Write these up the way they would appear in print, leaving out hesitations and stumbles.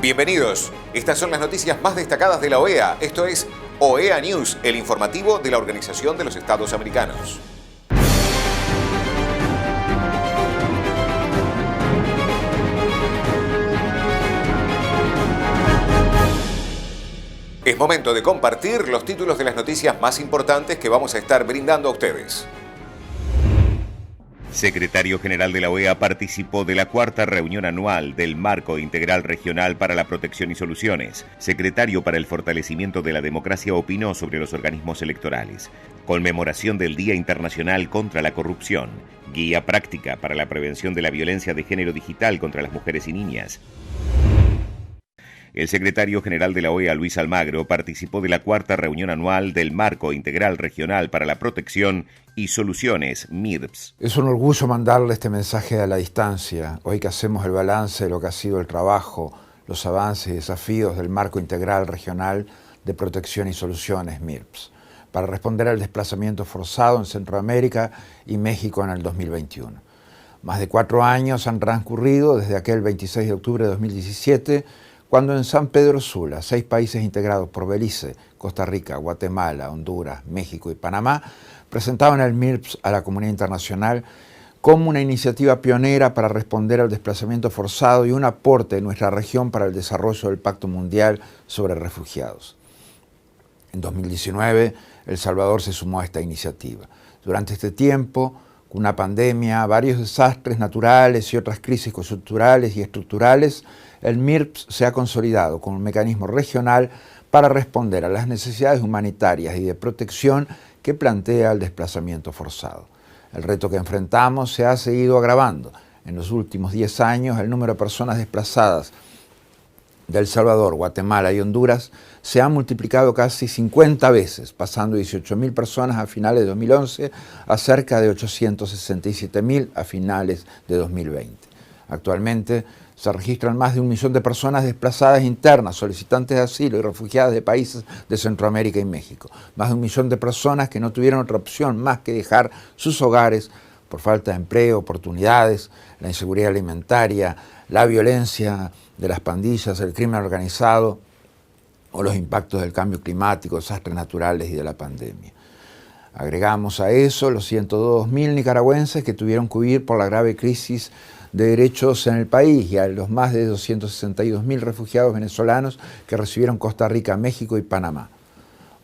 Bienvenidos. Estas son las noticias más destacadas de la OEA. Esto es OEA News, el informativo de la Organización de los Estados Americanos. Es momento de compartir los títulos de las noticias más importantes que vamos a estar brindando a ustedes. Secretario General de la OEA participó de la cuarta reunión anual del Marco Integral Regional para la Protección y Soluciones. Secretario para el Fortalecimiento de la Democracia opinó sobre los organismos electorales. Conmemoración del Día Internacional contra la Corrupción. Guía práctica para la prevención de la violencia de género digital contra las mujeres y niñas. El secretario general de la OEA, Luis Almagro, participó de la cuarta reunión anual del Marco Integral Regional para la Protección y Soluciones, MIRPS. Es un orgullo mandarle este mensaje a la distancia, hoy que hacemos el balance de lo que ha sido el trabajo, los avances y desafíos del Marco Integral Regional de Protección y Soluciones, MIRPS, para responder al desplazamiento forzado en Centroamérica y México en el 2021. Más de 4 años han transcurrido desde aquel 26 de octubre de 2017, cuando en San Pedro Sula, 6 países integrados por Belice, Costa Rica, Guatemala, Honduras, México y Panamá, presentaban el MIRPS a la comunidad internacional como una iniciativa pionera para responder al desplazamiento forzado y un aporte de nuestra región para el desarrollo del Pacto Mundial sobre Refugiados. En 2019, El Salvador se sumó a esta iniciativa. Durante este tiempo, con una pandemia, varios desastres naturales y otras crisis coyunturales y estructurales, el MIRPS se ha consolidado como un mecanismo regional para responder a las necesidades humanitarias y de protección que plantea el desplazamiento forzado. El reto que enfrentamos se ha seguido agravando. En los últimos 10 años, el número de personas desplazadas de El Salvador, Guatemala y Honduras se ha multiplicado casi 50 veces, pasando de 18.000 personas a finales de 2011 a cerca de 867.000 a finales de 2020. Actualmente se registran más de 1 millón de personas desplazadas internas, solicitantes de asilo y refugiadas de países de Centroamérica y México. Más de 1 millón de personas que no tuvieron otra opción más que dejar sus hogares por falta de empleo, oportunidades, la inseguridad alimentaria, la violencia de las pandillas, el crimen organizado o los impactos del cambio climático, desastres naturales y de la pandemia. Agregamos a eso los 102.000 nicaragüenses que tuvieron que huir por la grave crisis de derechos en el país y a los más de 262.000 refugiados venezolanos que recibieron Costa Rica, México y Panamá.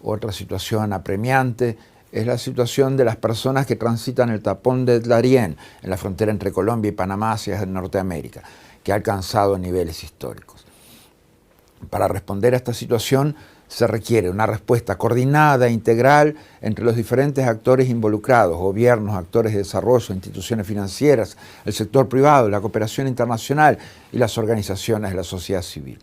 Otra situación apremiante es la situación de las personas que transitan el tapón de Darién en la frontera entre Colombia y Panamá hacia Norteamérica, que ha alcanzado niveles históricos. Para responder a esta situación se requiere una respuesta coordinada e integral entre los diferentes actores involucrados, gobiernos, actores de desarrollo, instituciones financieras, el sector privado, la cooperación internacional y las organizaciones de la sociedad civil.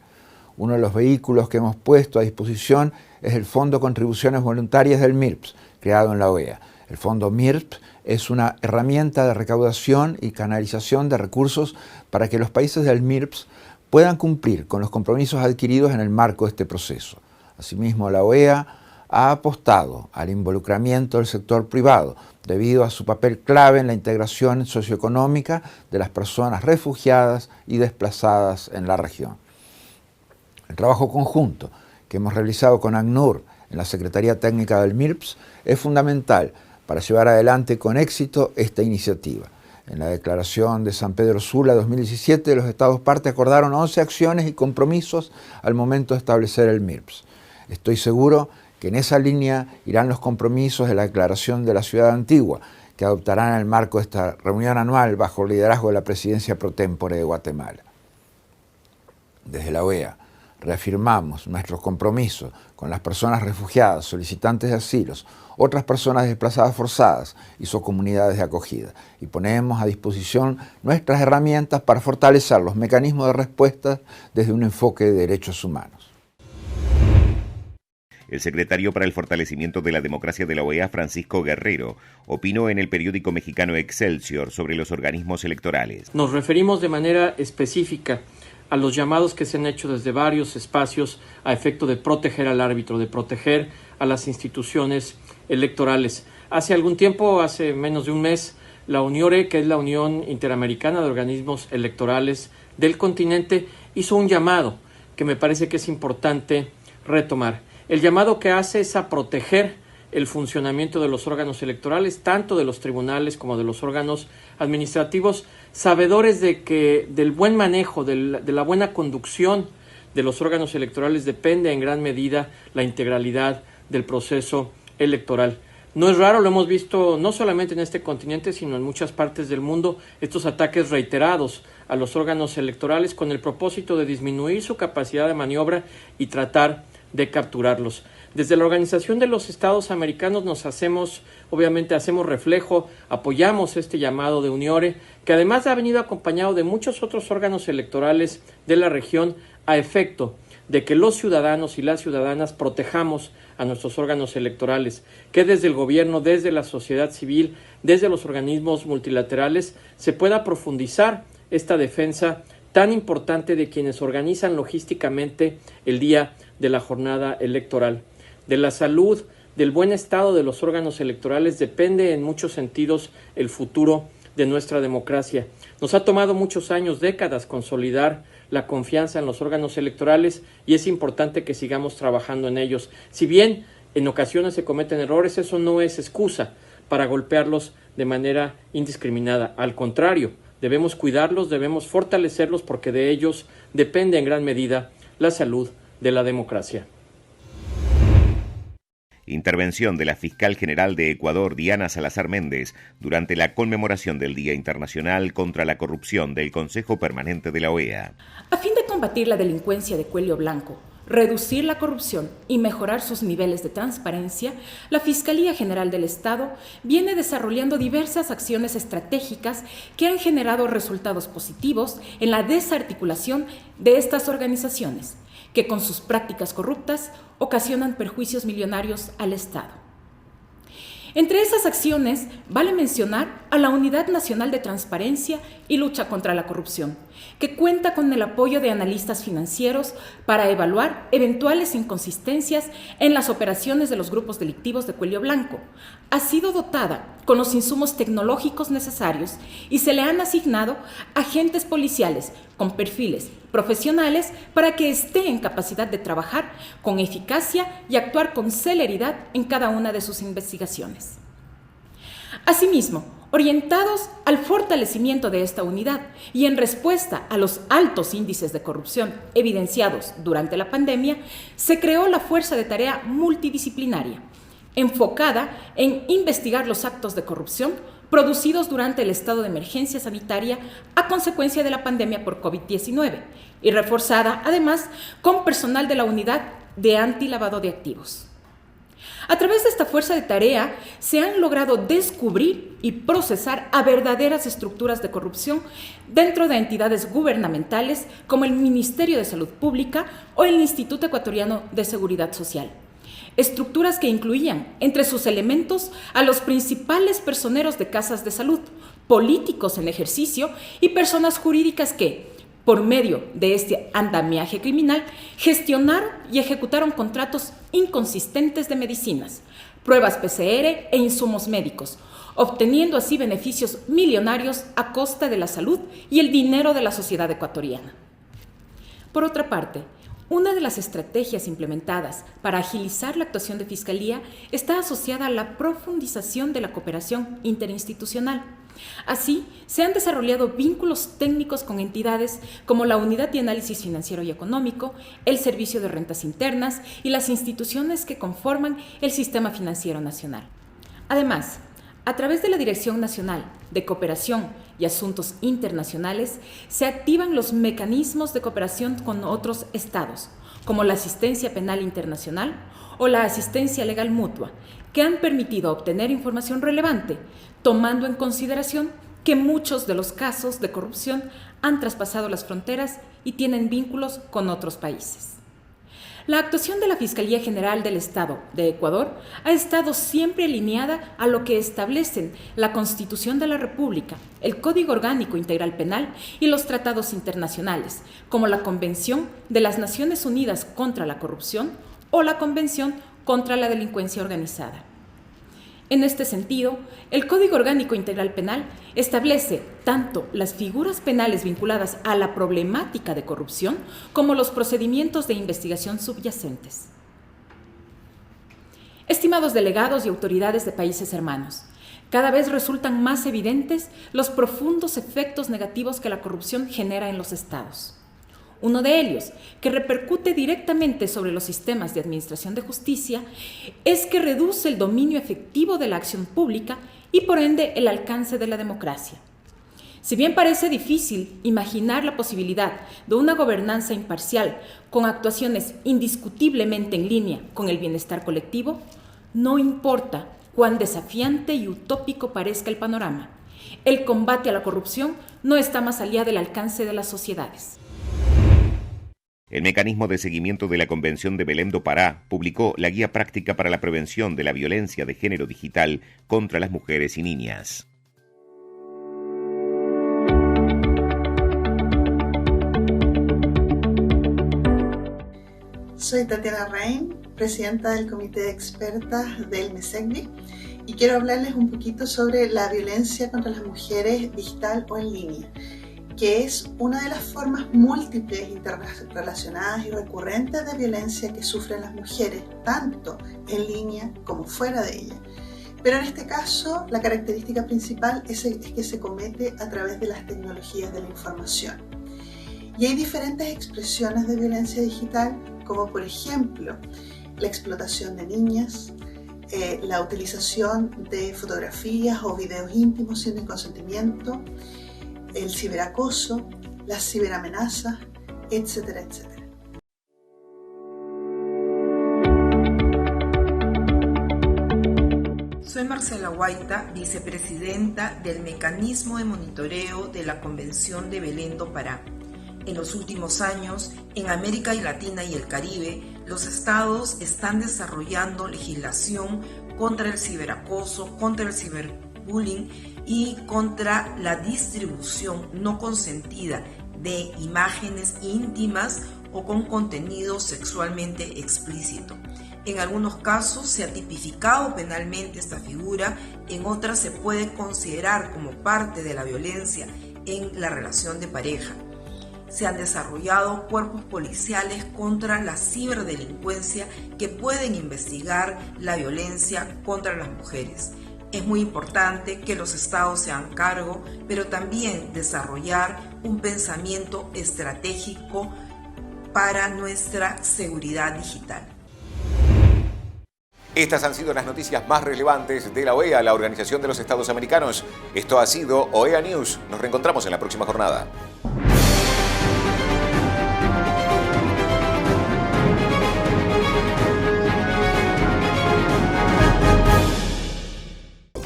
Uno de los vehículos que hemos puesto a disposición es el Fondo de Contribuciones Voluntarias del MIRPS, creado en la OEA. El Fondo MIRPS es una herramienta de recaudación y canalización de recursos para que los países del MIRPS puedan cumplir con los compromisos adquiridos en el marco de este proceso. Asimismo, la OEA ha apostado al involucramiento del sector privado debido a su papel clave en la integración socioeconómica de las personas refugiadas y desplazadas en la región. El trabajo conjunto que hemos realizado con ACNUR en la Secretaría Técnica del MIRPS es fundamental para llevar adelante con éxito esta iniciativa. En la Declaración de San Pedro Sula 2017, los Estados partes acordaron 11 acciones y compromisos al momento de establecer el MIRPS. Estoy seguro que en esa línea irán los compromisos de la Declaración de la Ciudad Antigua, que adoptarán en el marco de esta reunión anual bajo el liderazgo de la Presidencia pro tempore de Guatemala. Desde la OEA reafirmamos nuestros compromisos con las personas refugiadas, solicitantes de asilos, otras personas desplazadas forzadas y sus comunidades de acogida, y ponemos a disposición nuestras herramientas para fortalecer los mecanismos de respuesta desde un enfoque de derechos humanos. El secretario para el Fortalecimiento de la Democracia de la OEA, Francisco Guerrero, opinó en el periódico mexicano Excelsior sobre los organismos electorales. Nos referimos de manera específica a los llamados que se han hecho desde varios espacios a efecto de proteger al árbitro, de proteger a las instituciones electorales. Hace algún tiempo, hace menos de un mes, la UNIORE, que es la Unión Interamericana de Organismos Electorales del continente, hizo un llamado que me parece que es importante retomar. El llamado que hace es a proteger el funcionamiento de los órganos electorales, tanto de los tribunales como de los órganos administrativos, sabedores de que del buen manejo, de la buena conducción de los órganos electorales depende en gran medida la integralidad del proceso electoral. No es raro, lo hemos visto no solamente en este continente, sino en muchas partes del mundo, estos ataques reiterados a los órganos electorales con el propósito de disminuir su capacidad de maniobra y tratar de capturarlos. Desde la Organización de los Estados Americanos hacemos reflejo, apoyamos este llamado de UNIORE, que además ha venido acompañado de muchos otros órganos electorales de la región a efecto de que los ciudadanos y las ciudadanas protejamos a nuestros órganos electorales, que desde el gobierno, desde la sociedad civil, desde los organismos multilaterales se pueda profundizar esta defensa tan importante de quienes organizan logísticamente el día de la jornada electoral. De la salud, del buen estado de los órganos electorales depende en muchos sentidos el futuro de nuestra democracia. Nos ha tomado muchos años, décadas, consolidar la confianza en los órganos electorales y es importante que sigamos trabajando en ellos. Si bien en ocasiones se cometen errores, eso no es excusa para golpearlos de manera indiscriminada. Al contrario, debemos cuidarlos, debemos fortalecerlos porque de ellos depende en gran medida la salud de la democracia. Intervención de la Fiscal General de Ecuador, Diana Salazar Méndez, durante la conmemoración del Día Internacional contra la Corrupción del Consejo Permanente de la OEA. A fin de combatir la delincuencia de cuello blanco, reducir la corrupción y mejorar sus niveles de transparencia, la Fiscalía General del Estado viene desarrollando diversas acciones estratégicas que han generado resultados positivos en la desarticulación de estas organizaciones, que con sus prácticas corruptas ocasionan perjuicios millonarios al Estado. Entre esas acciones, vale mencionar a la Unidad Nacional de Transparencia y Lucha contra la Corrupción, que cuenta con el apoyo de analistas financieros para evaluar eventuales inconsistencias en las operaciones de los grupos delictivos de cuello blanco. Ha sido dotada con los insumos tecnológicos necesarios y se le han asignado agentes policiales con perfiles profesionales para que esté en capacidad de trabajar con eficacia y actuar con celeridad en cada una de sus investigaciones. Asimismo, orientados al fortalecimiento de esta unidad y en respuesta a los altos índices de corrupción evidenciados durante la pandemia, se creó la Fuerza de Tarea Multidisciplinaria, enfocada en investigar los actos de corrupción producidos durante el estado de emergencia sanitaria a consecuencia de la pandemia por COVID-19 y reforzada, además, con personal de la Unidad de Antilavado de Activos. A través de esta fuerza de tarea se han logrado descubrir y procesar a verdaderas estructuras de corrupción dentro de entidades gubernamentales como el Ministerio de Salud Pública o el Instituto Ecuatoriano de Seguridad Social. Estructuras que incluían entre sus elementos a los principales personeros de casas de salud, políticos en ejercicio y personas jurídicas que, por medio de este andamiaje criminal, gestionaron y ejecutaron contratos inconsistentes de medicinas, pruebas PCR e insumos médicos, obteniendo así beneficios millonarios a costa de la salud y el dinero de la sociedad ecuatoriana. Por otra parte, una de las estrategias implementadas para agilizar la actuación de Fiscalía está asociada a la profundización de la cooperación interinstitucional. Así, se han desarrollado vínculos técnicos con entidades como la Unidad de Análisis Financiero y Económico, el Servicio de Rentas Internas y las instituciones que conforman el Sistema Financiero Nacional. Además, a través de la Dirección Nacional de Cooperación y Asuntos Internacionales, se activan los mecanismos de cooperación con otros estados, como la asistencia penal internacional o la asistencia legal mutua, que han permitido obtener información relevante, tomando en consideración que muchos de los casos de corrupción han traspasado las fronteras y tienen vínculos con otros países. La actuación de la Fiscalía General del Estado de Ecuador ha estado siempre alineada a lo que establecen la Constitución de la República, el Código Orgánico Integral Penal y los tratados internacionales, como la Convención de las Naciones Unidas contra la Corrupción o la Convención contra la Delincuencia Organizada. En este sentido, el Código Orgánico Integral Penal establece tanto las figuras penales vinculadas a la problemática de corrupción como los procedimientos de investigación subyacentes. Estimados delegados y autoridades de países hermanos, cada vez resultan más evidentes los profundos efectos negativos que la corrupción genera en los estados. Uno de ellos, que repercute directamente sobre los sistemas de administración de justicia, es que reduce el dominio efectivo de la acción pública y, por ende, el alcance de la democracia. Si bien parece difícil imaginar la posibilidad de una gobernanza imparcial con actuaciones indiscutiblemente en línea con el bienestar colectivo, no importa cuán desafiante y utópico parezca el panorama, el combate a la corrupción no está más allá del alcance de las sociedades. El Mecanismo de Seguimiento de la Convención de Belém do Pará publicó la Guía Práctica para la Prevención de la Violencia de Género Digital contra las Mujeres y Niñas. Soy Tatiana Rein, presidenta del Comité de Expertas del MESECDI, y quiero hablarles un poquito sobre la violencia contra las mujeres digital o en línea, que es una de las formas múltiples, interrelacionadas y recurrentes de violencia que sufren las mujeres, tanto en línea como fuera de ella. Pero en este caso, la característica principal es que se comete a través de las tecnologías de la información. Y hay diferentes expresiones de violencia digital, como por ejemplo, la explotación de niñas, la utilización de fotografías o videos íntimos sin el consentimiento, el ciberacoso, las ciberamenazas, etcétera, etcétera. Soy Marcela Guaita, vicepresidenta del Mecanismo de Monitoreo de la Convención de Belém do Pará. En los últimos años, en América Latina y el Caribe, los estados están desarrollando legislación contra el ciberacoso, contra el ciberbullying y contra la distribución no consentida de imágenes íntimas o con contenido sexualmente explícito. En algunos casos se ha tipificado penalmente esta figura, en otras se puede considerar como parte de la violencia en la relación de pareja. Se han desarrollado cuerpos policiales contra la ciberdelincuencia que pueden investigar la violencia contra las mujeres. Es muy importante que los estados se hagan cargo, pero también desarrollar un pensamiento estratégico para nuestra seguridad digital. Estas han sido las noticias más relevantes de la OEA, la Organización de los Estados Americanos. Esto ha sido OEA News. Nos reencontramos en la próxima jornada.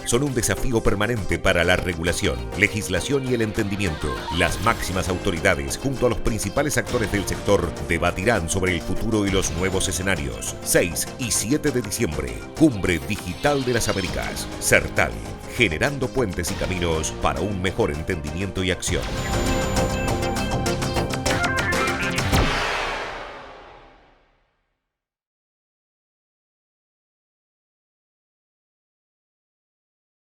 Son un desafío permanente para la regulación, legislación y el entendimiento. Las máximas autoridades, junto a los principales actores del sector, debatirán sobre el futuro y los nuevos escenarios. 6 y 7 de diciembre, Cumbre Digital de las Américas. CERTAL, generando puentes y caminos para un mejor entendimiento y acción.